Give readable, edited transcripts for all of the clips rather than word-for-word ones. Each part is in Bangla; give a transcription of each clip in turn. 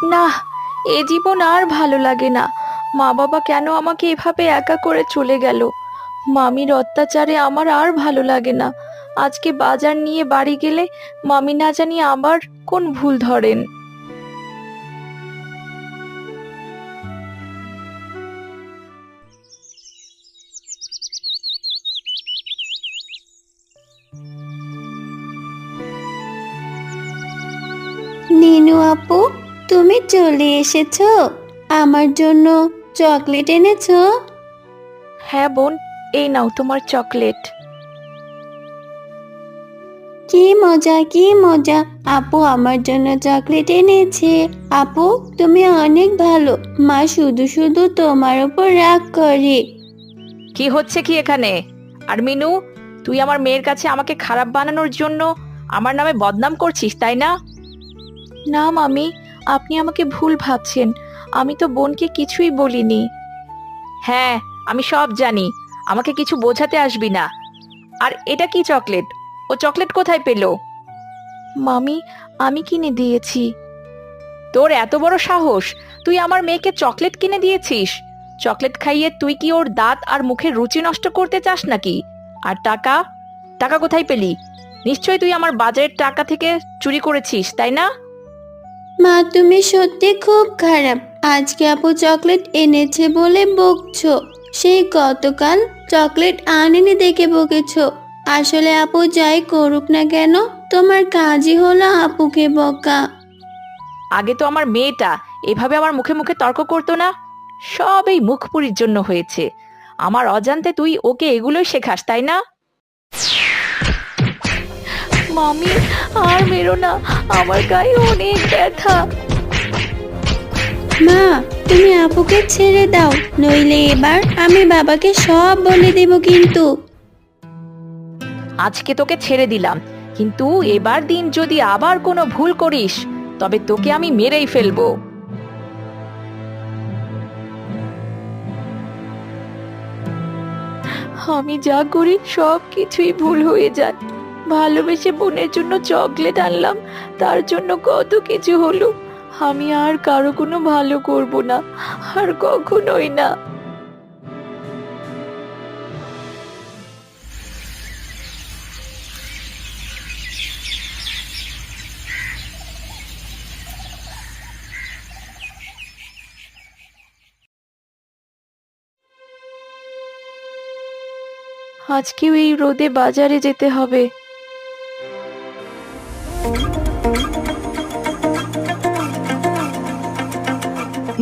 না, এ জীবন আর ভালো লাগে না। মা বাবা কেন আমাকে এভাবে একা করে চলে গেল? মামির অত্যাচারে আমার আর ভালো লাগে না। আজকে বাজার নিয়ে বাড়ি গেলে মামি না জানি আবার কোন ভুল ধরেন। নিনু আপু, তুমি চলে এসেছো? আমার জন্য চকলেট এনেছো? হ্যাঁ বোন, এই নাও তোমার চকলেট। কি মজা, কি মজা! আপু আমার জন্য চকলেট এনেছে। আপু, তুমি অনেক ভালো। মা শুধু শুধু তোমার উপর রাগ করে। কি হচ্ছে কি এখানে? আর মিনু, তুই আমার মেয়ের কাছে আমাকে খারাপ বানানোর জন্য আমার নামে বদনাম করছিস, তাই না? না মামি, আপনি আমাকে ভুল ভাবছেন। আমি তো বোনকে কিছুই বলিনি। হ্যাঁ, আমি সব জানি। আমাকে কিছু বোঝাতে আসবি না। আর এটা কি চকলেট? ও চকলেট কোথায় পেলো? মামি, আমি কিনে দিয়েছি। তোর এত বড় সাহস! তুই আমার মেয়েকে চকলেট কিনে দিয়েছিস? চকলেট খাইয়ে তুই কি ওর দাঁত আর মুখের রুচি নষ্ট করতে চাস নাকি? আর টাকা, টাকা কোথায় পেলি? নিশ্চয়ই তুই আমার বাজারের টাকা থেকে চুরি করেছিস, তাই না? মা, তুমি সত্যি খুব খারাপ। আজকে আপু চকলেট এনেছে বলে বকছো। সেই গতকাল চকলেট আনেনি দেখে বকেছো। আসলে আপু যাই করুক না কেন, তোমার কাজই হলো আপুকে বকা। আগে তো আমার মেয়েটা এভাবে আমার মুখে মুখে তর্ক করতো না। সব এই মুখপুরির জন্য হয়েছে। আমার অজান্তে তুই ওকে এগুলোই শেখাস, তাই না? মামি, আর মেরো না, আমার গায়ে অনেক ব্যথা। মা, তুমি আপুকে ছেড়ে দাও, নইলে এবার আমি বাবাকে সব বলে দেব কিন্তু। আজকে তোকে ছেড়ে দিলাম, কিন্তু এবার দিন যদি আবার কোনো ভুল করিস তবে তোকে আমি মেরেই ফেলবো। আমি যা করি সব কিছুই ভুল হয়ে যায়। ভালোবেসে বোনের জন্য চকলেট আনলাম, তার জন্য কত কিছু হলো। আমি আর কারো কোনো ভালো করব না, আর কখনোই না। আজকেও এই রোদে বাজারে যেতে হবে।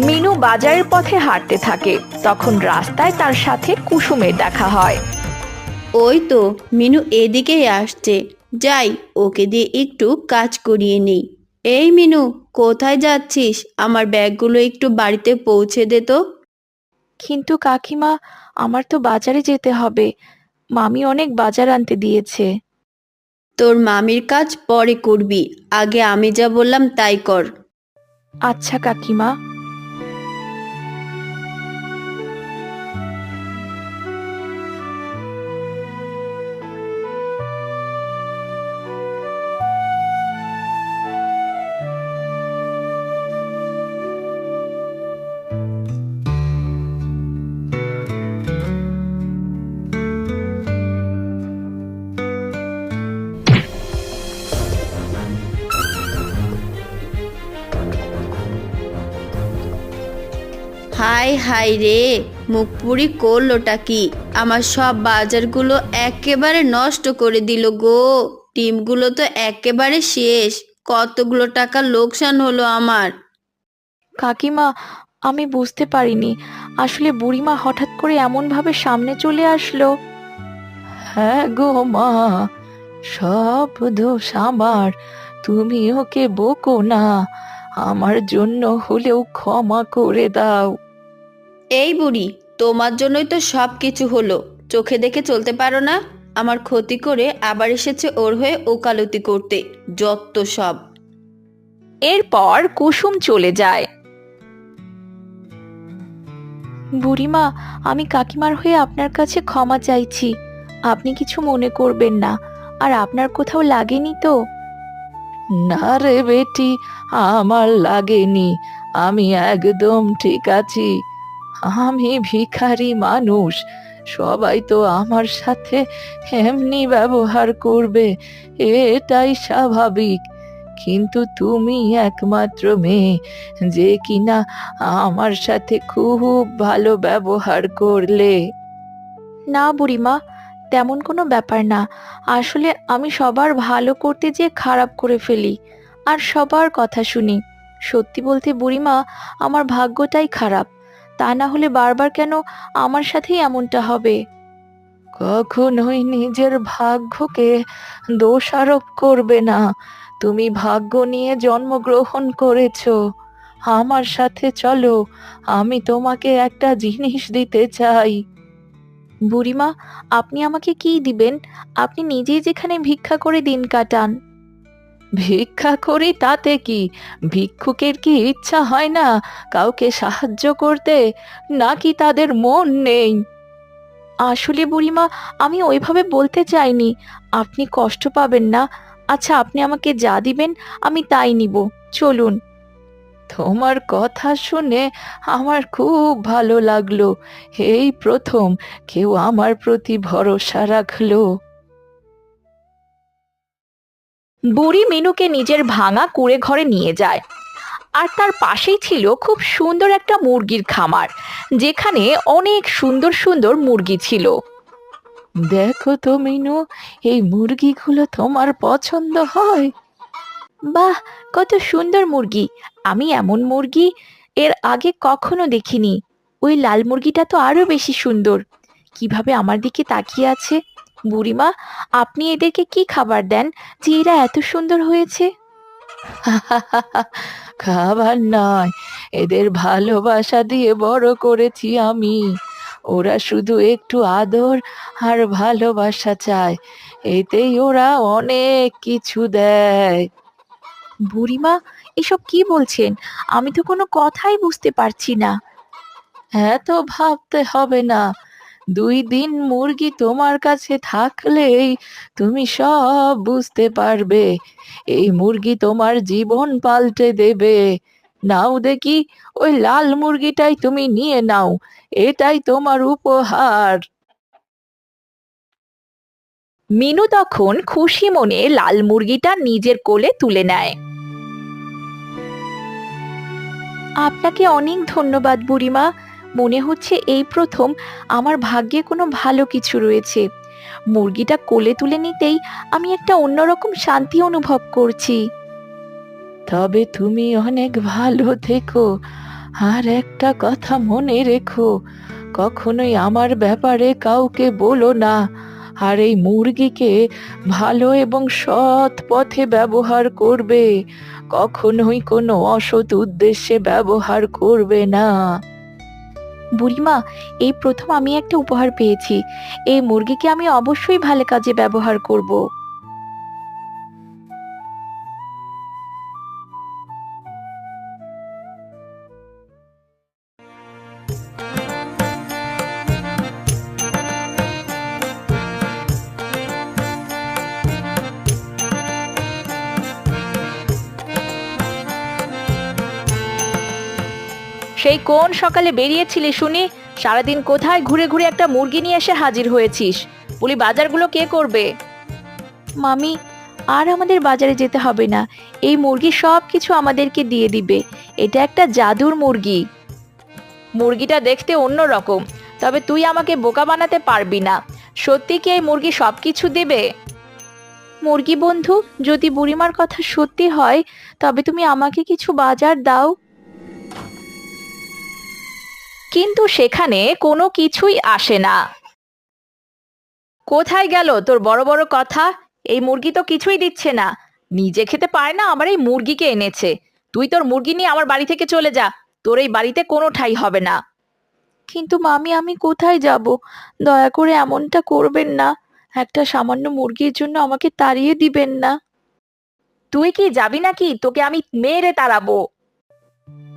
মিনু বাজারের পথে হাঁটতে থাকে, তখন রাস্তায় তার সাথে কুসুমের দেখা হয়। ওই তো মিনু এদিকেই আসছে। যাই, ওকে দিয়ে একটু কাজ করিয়ে নেই। এই মিনু, কোথায় যাচ্ছিস? আমার ব্যাগগুলো একটু বাড়িতে পৌঁছে দে তো। কিন্তু কাকিমা, আমার তো বাজারে যেতে হবে। মামি অনেক বাজার আনতে দিয়েছে। তোর মামির কাজ পরে করবি, আগে আমি যা বললাম তাই কর। আচ্ছা কাকিমা। হাই হাই রে, মুখ পুরি করলোটা কি! আমার সব বাজারগুলো একেবারে নষ্ট করে দিল গো। ডিমগুলো তো একেবারে শেষ। কতগুলো টাকা লোকসান হলো আমার। কাকিমা, আমি বুঝতে পারিনি। আসলে বুড়িমা হঠাৎ করে এমন ভাবে সামনে চলে আসলো। হ্যাঁ গো মা, সব দোষ আমার। তুমি ওকে বকো না, আমার জন্য হলেও ক্ষমা করে দাও। এই বুড়ি, তোমার জন্যই তো সব কিছু হলো। চোখে দেখে চলতে পারো না? আমার ক্ষতি করে আবার এসেছে ওর হয়ে ওকালতি করতে। যত সব! এরপর কুসুম চলে যায়। বুড়িমা, আমি কাকিমার হয়ে আপনার কাছে ক্ষমা চাইছি। আপনি কিছু মনে করবেন না। আর আপনার কোথাও লাগেনি তো? না রে বেটি, আমার লাগেনি, আমি একদম ঠিক আছি। আমি ভিখারি মানুষ, সবাই তো আমার সাথে এমনি ব্যবহার করবে, এটাই স্বাভাবিক। কিন্তু তুমি একমাত্র মেয়ে যে কিনা আমার সাথে খুব ভালো ব্যবহার করলে। না বুড়িমা, তেমন কোনো ব্যাপার না। আসলে আমি সবার ভালো করতে যেয়ে খারাপ করে ফেলি, আর সবার কথা শুনি। সত্যি বলতে বুড়িমা, আমার ভাগ্যটাই খারাপ। তা না হলে বারবার কেন আমার সাথেই এমনটা হবে? কখনোই নিজের ভাগ্যকে দোষারোপ করবে না। তুমি ভাগ্য নিয়ে জন্মগ্রহণ করেছো। আমার সাথে চলো, আমি তোমাকে একটা জিনিস দিতে চাই। বুড়িমা, আপনি আমাকে কি দিবেন? আপনি নিজেই যেখানে ভিক্ষা করে দিন কাটান। ভিক্ষা করি তাতে কি? ভিক্ষুকের কি ইচ্ছা হয় না কাউকে সাহায্য করতে, নাকি তাদের মন নেই? আসলে বুড়িমা, আমি ওইভাবে বলতে চাইনি। আপনি কষ্ট পাবেন না। আচ্ছা, আপনি আমাকে যা দিবেন আমি তাই নিব। চলুন। তোমার কথা শুনে আমার খুব ভালো লাগলো। এই প্রথম কেউ আমার প্রতি ভরসা রাখলো। বুড়ি মিনুকে নিজের ভাঙা কুঁড়ে ঘরে নিয়ে যায়, আর তার পাশেই ছিল খুব সুন্দর একটা মুরগির খামার, যেখানে অনেক সুন্দর সুন্দর মুরগি ছিল। দেখো তো মিনু, এই মুরগিগুলো তোমার পছন্দ হয়? বাহ, কত সুন্দর মুরগি! আমি এমন মুরগি এর আগে কখনো দেখিনি। ওই লাল মুরগিটা তো আরো বেশি সুন্দর। কিভাবে আমার দিকে তাকিয়ে আছে! বুড়িমা, আপনি এদেরকে কি খাবার দেন যে এরা এত সুন্দর হয়েছে? খাবার নয়, এদের ভালোবাসা দিয়ে বড় করেছি আমি। ওরা শুধু একটু আদর আর ভালোবাসা চায়, এতেই ওরা অনেক কিছু দেয়। বুড়িমা, এসব কি বলছেন? আমি তো কোনো কথাই বুঝতে পারছি না। এত ভাবতে হবে না। 2 দিন মুরগি তোমার কাছে থাকলেই তুমি সব বুঝতে পারবে। এই মুরগি তোমার জীবন পাল্টে দেবে। নাও দেখি, ওই লাল মুরগিটাই তুমি নিয়ে নাও, এটাই তোমার উপহার। মিনু তখন খুশি মনে লাল মুরগিটা নিজের কোলে তুলে নেয়। আপনাকে অনেক ধন্যবাদ বুড়িমা। মনে হচ্ছে এই প্রথম আমার ভাগ্যে কোনো ভালো কিছু রয়েছে। মুরগিটা কোলে তুলে নিতেই আমি একটা অন্যরকম শান্তি অনুভব করছি। তবে তুমি অনেক ভালো থেকো, আর একটা কথা মনে রেখো, কখনোই আমার ব্যাপারে কাউকে বলো না। আর এই মুরগিকে ভালো এবং সৎ পথে ব্যবহার করবে, কখনোই কোনো অসৎ উদ্দেশ্যে ব্যবহার করবে না। বুড়িমা, এই প্রথম আমি একটা উপহার পেয়েছি। এই মুরগিকে আমি অবশ্যই ভালো কাজে ব্যবহার করব। সেই কোন সকালে বেরিয়েছিলি শুনি? সারাদিন কোথায় ঘুরে ঘুরে একটা মুরগি নিয়ে এসে হাজির হয়েছিস? বলি, বাজারগুলো কে করবে? মামি, আর আমাদের বাজারে যেতে হবে না। এই মুরগি সব কিছু আমাদেরকে দিয়ে দিবে। এটা একটা জাদুর মুরগি। মুরগিটা দেখতে অন্য রকম, তবে তুই আমাকে বোকা বানাতে পারবি না। সত্যি কি এই মুরগি সব কিছু দেবে? মুরগি বন্ধু, যদি বুড়িমার কথা সত্যি হয়, তবে তুমি আমাকে কিছু বাজার দাও। কিন্তু সেখানে কোনো কিছুই আসে না। কোথায় গেল তোর বড় বড় কথা? এই মুরগি তো কিছুই দিচ্ছে না। নিজে খেতে পায় না, আবার এই মুরগিকে এনেছে। তুই তোর মুরগি নিয়ে আমার বাড়ি থেকে চলে যা। তোর এই বাড়িতে কোনো ঠাঁই হবে না। কিন্তু মামি, আমি কোথায় যাব? দয়া করে এমনটা করবেন না। একটা সামান্য মুরগির জন্য আমাকে তাড়িয়ে দিবেন না। তুই কি যাবি নাকি? তোকে আমি মেরে তাড়াবো।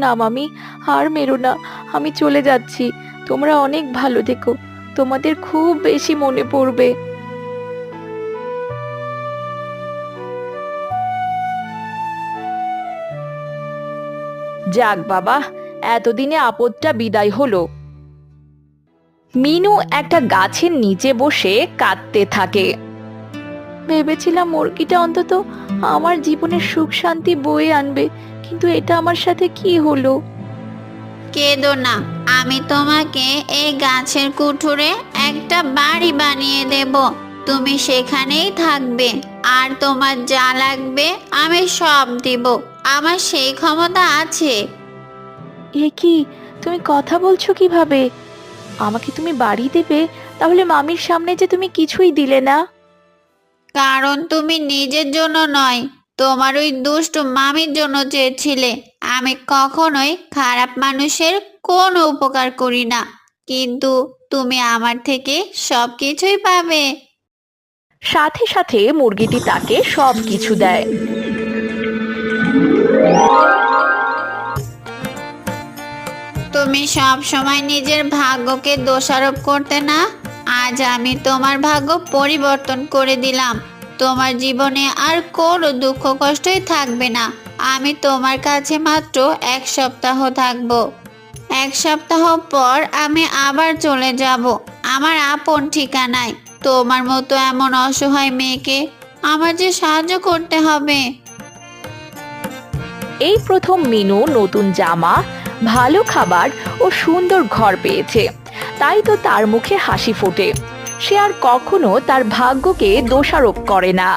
না মামি, আর মেরো না। আমি চলে যাচ্ছি। তোমরা অনেক ভালো থেকো। তোমাদের খুব বেশি মনে পড়বে। যাক বাবা, এতদিনে আপদটা বিদায় হলো। মিনু একটা গাছের নিচে বসে কাঁদতে থাকে। ভেবেছিলাম মুরগিটা অন্তত আমার জীবনের সুখ শান্তি বয়ে আনবে, কিন্তু এটা আমার সাথে কি হলো? কেঁদো না, আমি তোমাকে এই গাছের কুঠুরে একটা বাড়ি বানিয়ে দেব। তুমি সেখানেই থাকবে, আর তোমার যা লাগবে আমি সব দিব। আমার সেই ক্ষমতা আছে। এ কি, তুমি কথা বলছো কিভাবে? আমাকে তুমি বাড়ি দেবে, তাহলে মামির সামনে যে তুমি কিছুই দিলে না। কারণ তুমি নিজের জন্য নয়, তোমার ওই দুষ্ট মামির জন্য চেয়েছিলে। আমি কখনোই খারাপ মানুষের কোনো উপকার করি না, কিন্তু তুমি আমার থেকে সবকিছুই পাবে। সাথে সাথে মুরগিটি তাকে সব কিছু দেয়। তুমি সব সময় নিজের ভাগ্যকে দোষারোপ করতে না। আজ আমি তোমার ভাগ্য পরিবর্তন করে দিলাম। তোমার জীবনে আর কোনো দুঃখ কষ্টই থাকবে না। আমি তোমার কাছে মাত্র 1 সপ্তাহ থাকবো। 1 সপ্তাহ পর আমি আবার চলে যাব আমার আপন ঠিকানায়। তোমার মতো এমন অসহায় মেয়েকে আমার যে সাহায্য করতে হবে। এই প্রথম মিনু নতুন জামা, ভালো খাবার ও সুন্দর ঘর পেয়েছে, তাই তো তার মুখে হাসি ফোটে। সে আর কখনো তার ভাগ্যকে দোষারোপ করে না।